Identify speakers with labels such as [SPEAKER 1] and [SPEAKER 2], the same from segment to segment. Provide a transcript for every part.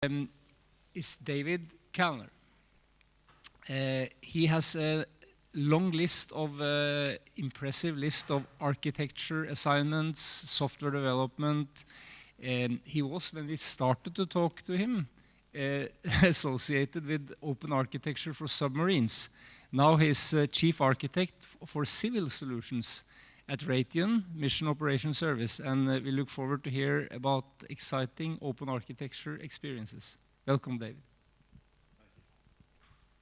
[SPEAKER 1] is David Callner. He has a long list of impressive list of architecture assignments, software development. He was, when we started to talk to him, associated with open architecture for submarines. Now he's chief architect for civil solutions at Raytheon Mission Operations Service, and we look forward to hear about exciting open architecture experiences. Welcome, David.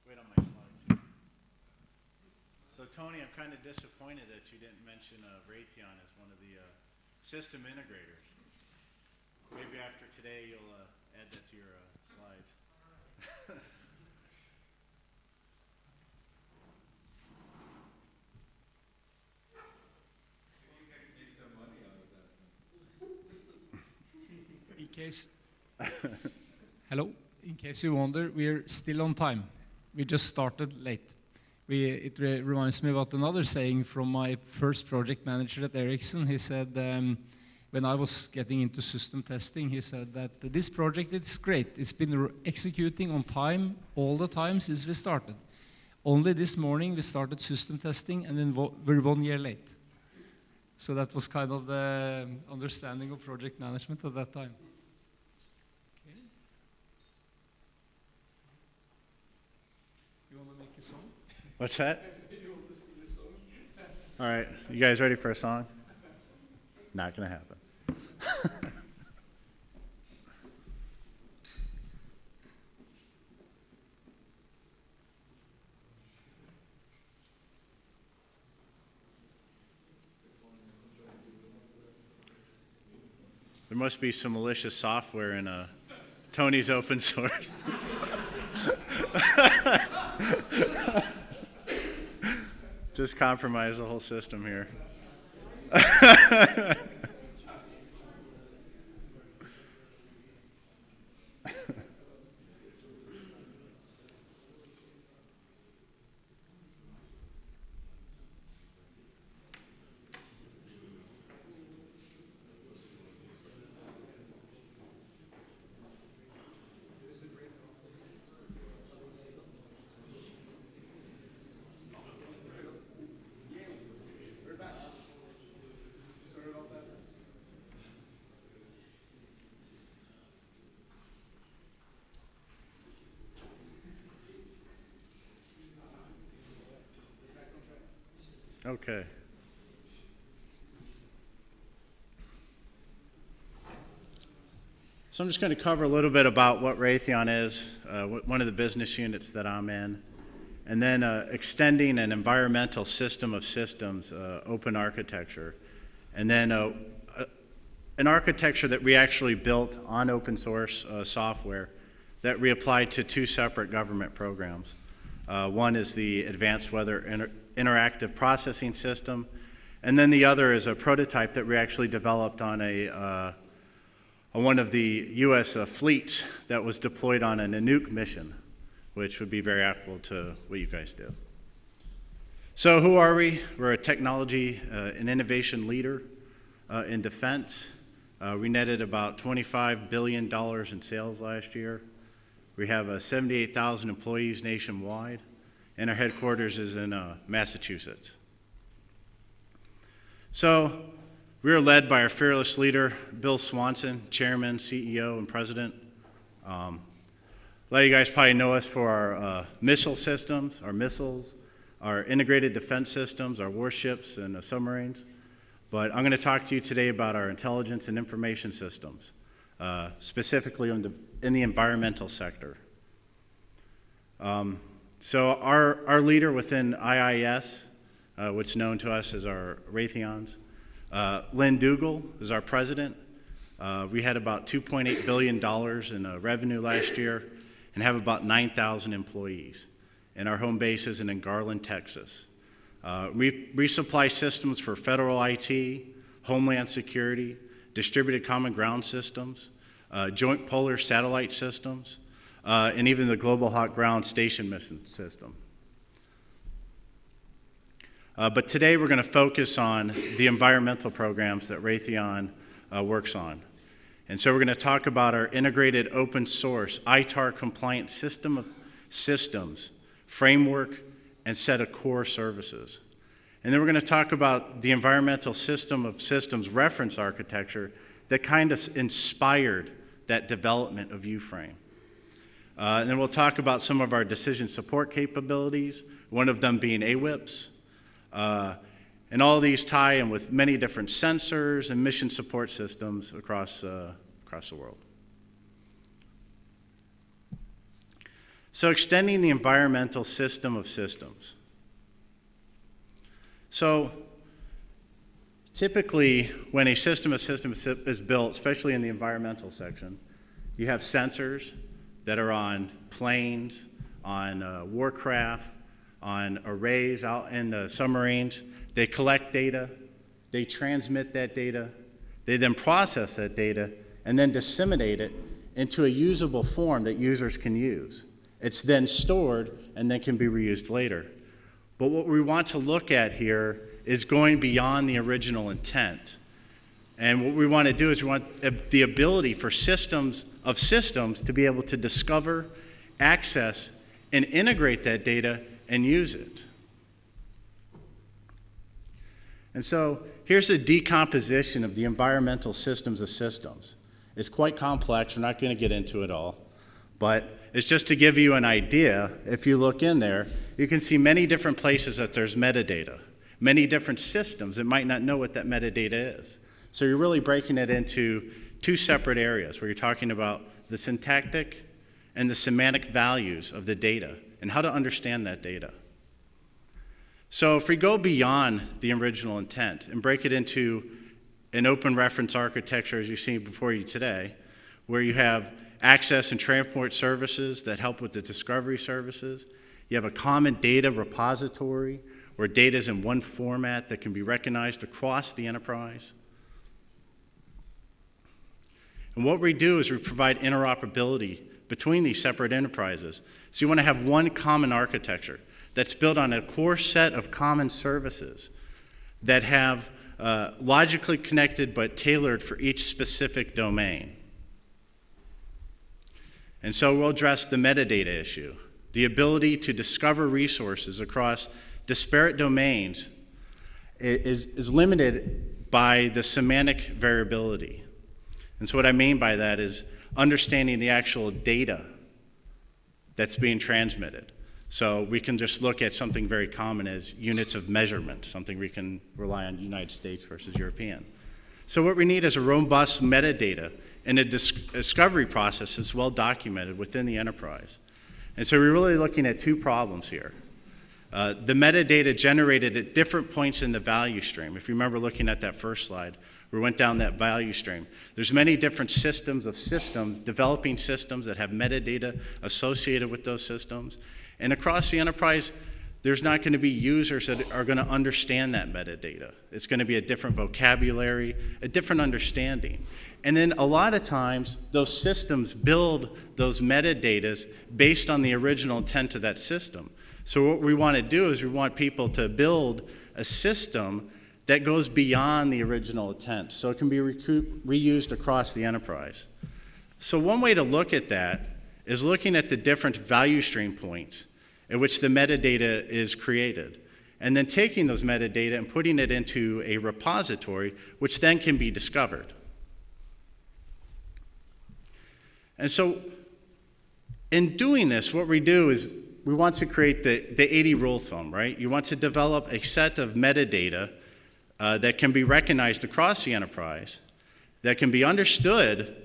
[SPEAKER 2] Wait on my slides. So Tony, I'm kind of disappointed that you didn't mention Raytheon as one of the system integrators. Maybe after today you'll add that to your slides.
[SPEAKER 1] In case, hello. In case you wonder, we're still on time. We just started late. It reminds me about another saying from my first project manager at Ericsson. He said, when I was getting into system testing, he said that this project is great. It's been executing on time all the time since we started. Only this morning we started system testing, and then we're 1 year late. So that was kind of the understanding of project management at that time. Okay. You want to make a song?
[SPEAKER 2] What's that?
[SPEAKER 1] You want to sing a song?
[SPEAKER 2] All right, you guys ready for a song? Not gonna happen. There must be some malicious software in Tony's open source. Just compromise the whole system here. Okay. So I'm just going to cover a little bit about what Raytheon is, one of the business units that I'm in, and then extending an environmental system of systems, open architecture, and then an architecture that we actually built on open source software that we applied to two separate government programs. One is the Advanced Weather Interactive Processing System, and then the other is a prototype that we actually developed on one of the U.S. Fleets that was deployed on an IOOS mission, which would be very applicable to what you guys do. So who are we? We're a technology and innovation leader in defense. We netted about $25 billion in sales last year. We have 78,000 employees nationwide, and our headquarters is in Massachusetts. So we are led by our fearless leader, Bill Swanson, chairman, CEO, and president. A lot of you guys probably know us for our missile systems, our missiles, our integrated defense systems, our warships, and submarines. But I'm going to talk to you today about our intelligence and information systems, specifically in the environmental sector. So our leader within IIS, what's known to us as our Raytheons, Lynn Dougal is our president. We had about $2.8 billion in revenue last year and have about 9,000 employees. And our home base is in Garland, Texas. We supply systems for federal IT, homeland security, distributed common ground systems, joint polar satellite systems, and even the Global Hawk Ground Station Mission System. But today we're going to focus on the environmental programs that Raytheon works on. And so we're going to talk about our integrated open source ITAR compliant system of systems, framework, and set of core services. And then we're going to talk about the environmental system of systems reference architecture that kind of inspired that development of UFrame. And then we'll talk about some of our decision support capabilities, one of them being IOOS. And all of these tie in with many different sensors and mission support systems across the world. So extending the environmental system of systems. So typically, when a system of systems is built, especially in the environmental section, you have sensors that are on planes, on warcraft, on arrays out in the submarines. They collect data, they transmit that data, they then process that data, and then disseminate it into a usable form that users can use. It's then stored and then can be reused later. But what we want to look at here is going beyond the original intent. And what we want to do is we want the ability for systems of systems to be able to discover, access, and integrate that data and use it. And so here's the decomposition of the environmental systems of systems. It's quite complex. We're not going to get into it all. But it's just to give you an idea. If you look in there, you can see many different places that there's metadata, many different systems that might not know what that metadata is. So you're really breaking it into two separate areas where you're talking about the syntactic and the semantic values of the data and how to understand that data. So if we go beyond the original intent and break it into an open reference architecture, as you've seen before you today, where you have access and transport services that help with the discovery services. You have a common data repository where data is in one format that can be recognized across the enterprise. And what we do is we provide interoperability between these separate enterprises. So you want to have one common architecture that's built on a core set of common services that have logically connected but tailored for each specific domain. And so we'll address the metadata issue. The ability to discover resources across disparate domains is limited by the semantic variability. And so what I mean by that is understanding the actual data that's being transmitted. So we can just look at something very common as units of measurement, something we can rely on United States versus European. So what we need is a robust metadata and a discovery process that's well documented within the enterprise. And so we're really looking at two problems here. The metadata generated at different points in the value stream. If you remember looking at that first slide, we went down that value stream. There's many different systems of systems, developing systems that have metadata associated with those systems. And across the enterprise, there's not going to be users that are going to understand that metadata. It's going to be a different vocabulary, a different understanding. And then a lot of times, those systems build those metadatas based on the original intent of that system. So what we want to do is we want people to build a system that goes beyond the original intent, so it can be reused across the enterprise. So one way to look at that is looking at the different value stream points at which the metadata is created, and then taking those metadata and putting it into a repository, which then can be discovered. And so in doing this, what we do is we want to create the 80 rule thumb, right? You want to develop a set of metadata that can be recognized across the enterprise, that can be understood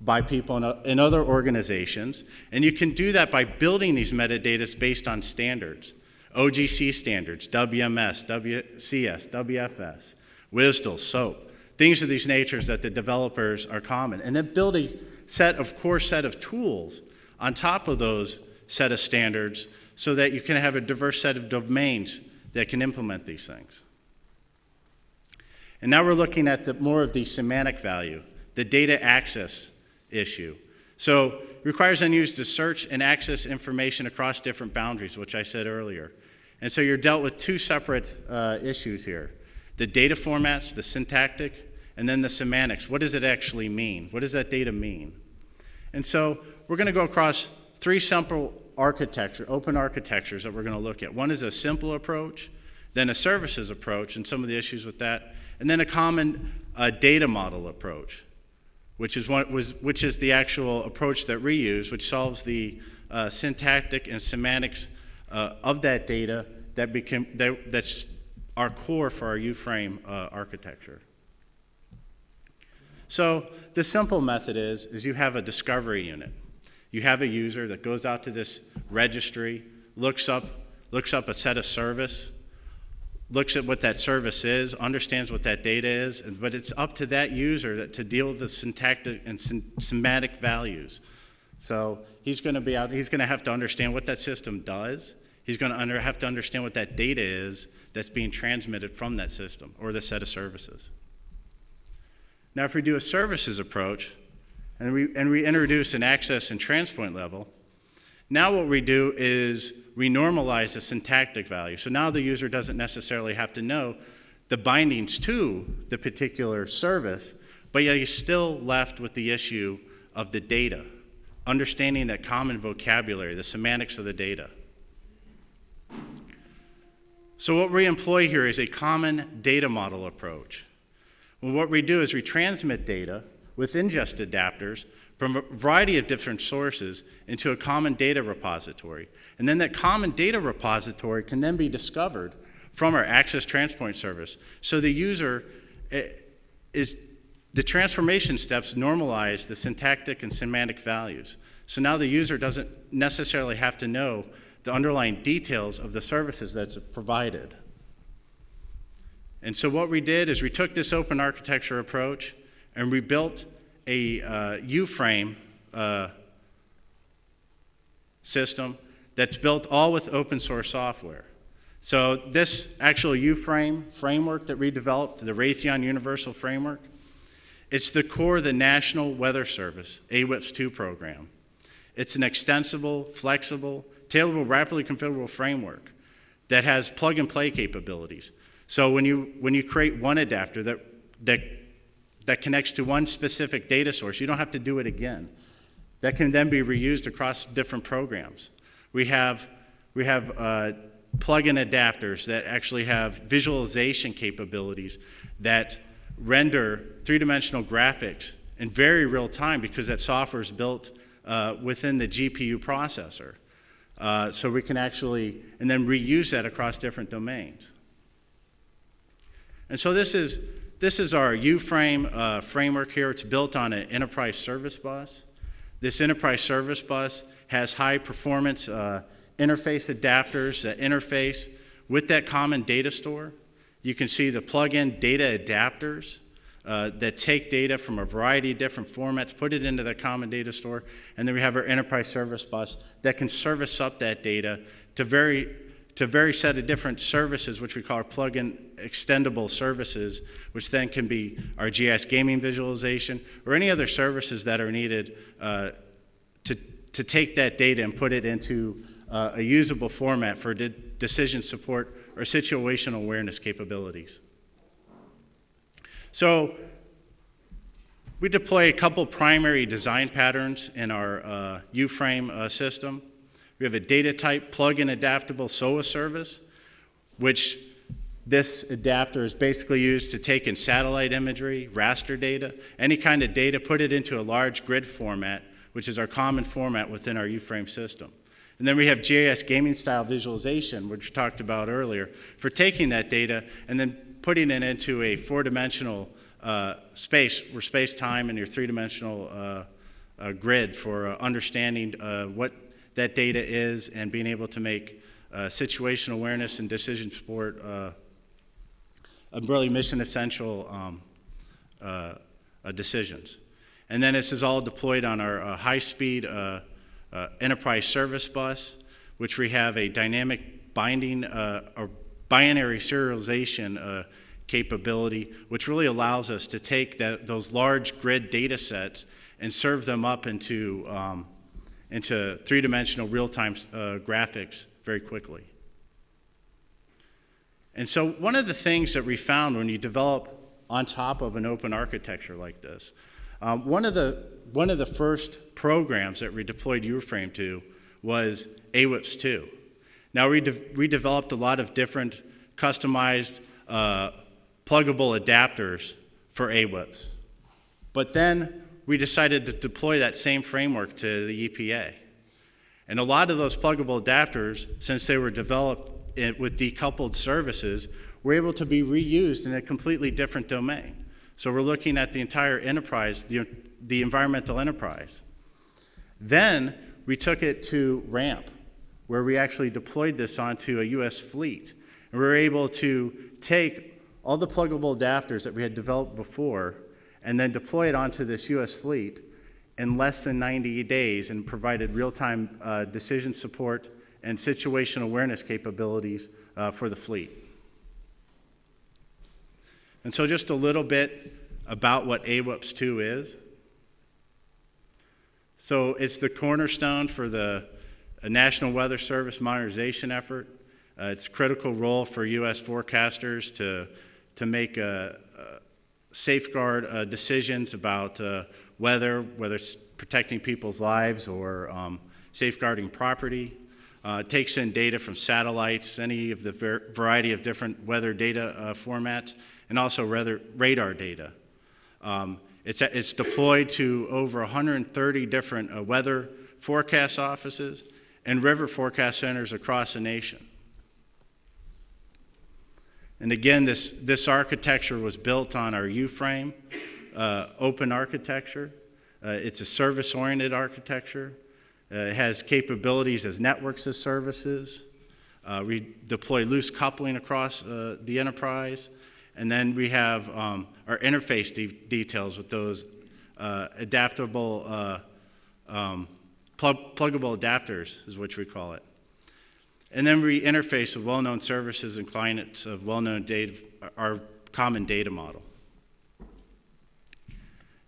[SPEAKER 2] by people in other organizations, and you can do that by building these metadatas based on standards, OGC standards, WMS, WCS, WFS, WSDL, SOAP, things of these natures that the developers are common, and then build a core set of tools on top of those set of standards so that you can have a diverse set of domains that can implement these things. And now we're looking at more of the semantic value, the data access issue. So it requires end users to search and access information across different boundaries, which I said earlier. And so you're dealt with two separate issues here. The data formats, the syntactic, and then the semantics. What does it actually mean? What does that data mean? And so we're going to go across three simple open architectures that we're going to look at. One is a simple approach, then a services approach and some of the issues with that, and then a common data model approach, which is the actual approach that we use, which solves the syntactic and semantics of that data that's our core for our U-frame architecture. So the simple method is you have a discovery unit. You have a user that goes out to this registry, looks up a set of service, looks at what that service is, understands what that data is, but it's up to that user to deal with the syntactic and semantic values. So he's going to have to understand what that system does. He's going to have to understand what that data is that's being transmitted from that system or the set of services. Now, if we do a services approach and we introduce an access and transport level, now what we do is we normalize the syntactic value. So now the user doesn't necessarily have to know the bindings to the particular service, but yet he's still left with the issue of the data, understanding that common vocabulary, the semantics of the data. So what we employ here is a common data model approach. Well, what we do is we transmit data with ingest adapters from a variety of different sources into a common data repository. And then that common data repository can then be discovered from our access transport service. So the user the transformation steps normalize the syntactic and semantic values. So now the user doesn't necessarily have to know the underlying details of the services that's provided. And so what we did is we took this open architecture approach and we built a U-frame system that's built all with open source software. So this actual U-frame framework that we developed, the Raytheon Universal Framework, it's the core of the National Weather Service, IOOS 2 program. It's an extensible, flexible, tailorable, rapidly configurable framework that has plug-and-play capabilities. So when you create one adapter that connects to one specific data source, you don't have to do it again. That can then be reused across different programs. We have plug-in adapters that actually have visualization capabilities that render three-dimensional graphics in very real time because that software is built within the GPU processor. So we can actually, and then reuse that across different domains. And so this is our U-frame framework here. It's built on an enterprise service bus. This enterprise service bus has high performance interface adapters that interface with that common data store. You can see the plug-in data adapters that take data from a variety of different formats, put it into the common data store, and then we have our enterprise service bus that can service up that data to very set of different services, which we call our plug-in extendable services, which then can be our GIS gaming visualization or any other services that are needed to take that data and put it into a usable format for decision support or situational awareness capabilities. So we deploy a couple primary design patterns in our U-frame system. We have a data type plug-in adaptable SOA service, which this adapter is basically used to take in satellite imagery, raster data, any kind of data, put it into a large grid format, which is our common format within our U-frame system. And then we have GIS gaming style visualization, which we talked about earlier, for taking that data and then putting it into a four-dimensional space, where space-time and your three-dimensional grid for understanding what that data is and being able to make situational awareness and decision support really mission essential decisions. And then this is all deployed on our high-speed enterprise service bus, which we have a dynamic binding or binary serialization capability, which really allows us to take those large grid data sets and serve them up into three-dimensional real-time graphics very quickly. And so one of the things that we found when you develop on top of an open architecture like this. One of the first programs that we deployed UFrame to was IOOS 2. Now we developed a lot of different customized pluggable adapters for IOOS. But then we decided to deploy that same framework to the EPA. And a lot of those pluggable adapters, since they were developed with decoupled services, were able to be reused in a completely different domain. So we're looking at the entire enterprise, the environmental enterprise. Then we took it to RAMP, where we actually deployed this onto a US fleet. And we were able to take all the pluggable adapters that we had developed before and then deploy it onto this US fleet in less than 90 days and provided real-time decision support and situational awareness capabilities for the fleet. And so just a little bit about what IOOS 2 is. So it's the cornerstone for the National Weather Service modernization effort. It's a critical role for U.S. forecasters to make safeguard decisions about weather, whether it's protecting people's lives or safeguarding property. It takes in data from satellites, any of the variety of different weather data formats, and also radar data. It's deployed to over 130 different weather forecast offices and river forecast centers across the nation. And again, this architecture was built on our UFrame open architecture. It's a service-oriented architecture. It has capabilities as networks as services. We deploy loose coupling across the enterprise. And then we have our interface details with those adaptable, pluggable adapters is what we call it. And then we interface with well-known services and clients of well-known data, our common data model.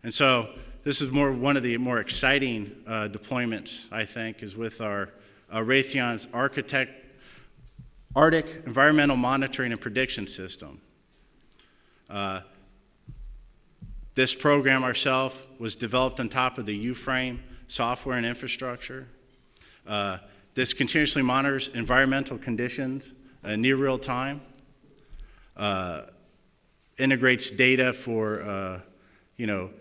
[SPEAKER 2] And so this is one of the more exciting deployments, I think, is with our Raytheon's Arctic Environmental Monitoring and Prediction System. This program ourselves was developed on top of the UFrame software and infrastructure. This continuously monitors environmental conditions near real time, integrates data for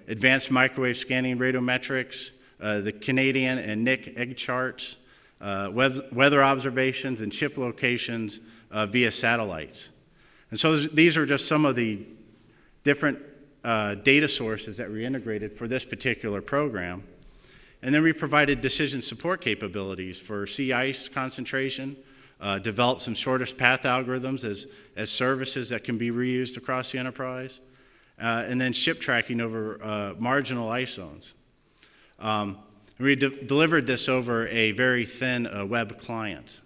[SPEAKER 2] advanced microwave scanning radiometrics, the Canadian and NIC egg charts, weather observations, and ship locations via satellites. And so these are just some of the different data sources that we integrated for this particular program. And then we provided decision support capabilities for sea ice concentration, developed some shortest path algorithms as services that can be reused across the enterprise, and then ship tracking over marginal ice zones. We delivered this over a very thin web client.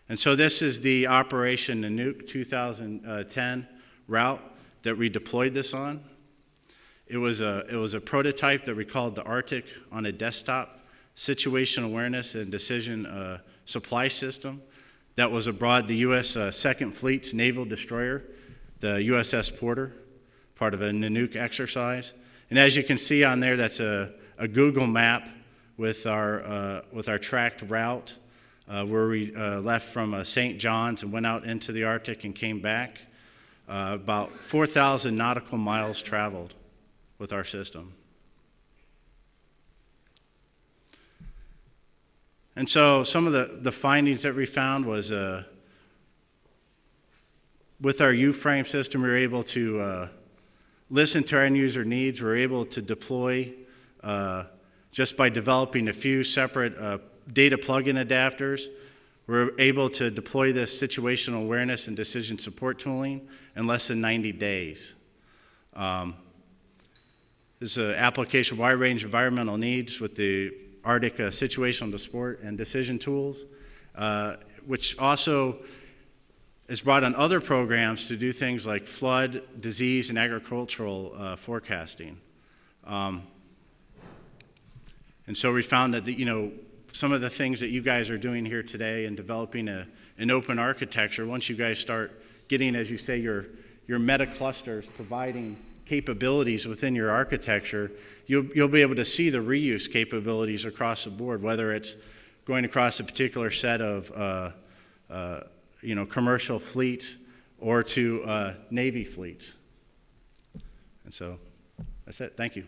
[SPEAKER 2] And so this is the Operation Nanook 2010 route that we deployed this on. It was a prototype that we called the Arctic on a desktop situation awareness and decision supply system that was aboard the U.S. Second Fleet's naval destroyer, the USS Porter, part of a Nanook exercise. And as you can see on there, that's a Google map with our tracked route where we left from St. John's and went out into the Arctic and came back. About 4,000 nautical miles traveled with our system. And so some of the findings that we found was with our UFrame system, we were able to listen to our end user needs. We were able to deploy just by developing a few separate data plug-in adapters. We're able to deploy this situational awareness and decision support tooling in less than 90 days. This is an application of wide range environmental needs with the Arctic situational support and decision tools, which also is brought on other programs to do things like flood, disease, and agricultural forecasting. And so we found that some of the things that you guys are doing here today in developing a in open architecture, once you guys start getting, as you say, your meta clusters providing capabilities within your architecture, you'll be able to see the reuse capabilities across the board, whether it's going across a particular set of commercial fleets or to Navy fleets. And so that's it. Thank you.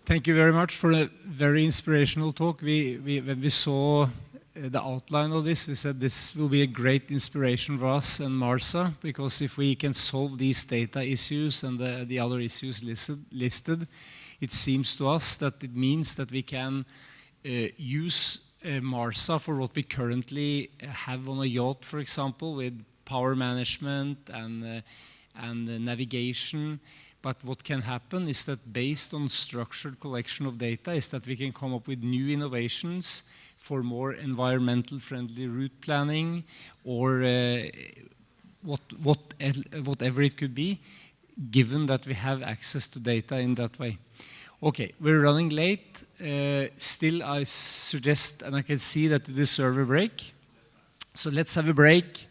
[SPEAKER 1] Thank you very much for a very inspirational talk. When we saw the outline of this, we said this will be a great inspiration for us and Marsa, because if we can solve these data issues and the other issues listed, it seems to us that it means that we can use Marsa for what we currently have on a yacht, for example, with power management and navigation. But what can happen is that based on structured collection of data is that we can come up with new innovations for more environmental friendly route planning or whatever it could be, given that we have access to data in that way. Okay, we're running late. Still, I suggest, and I can see that you deserve a break. So let's have a break.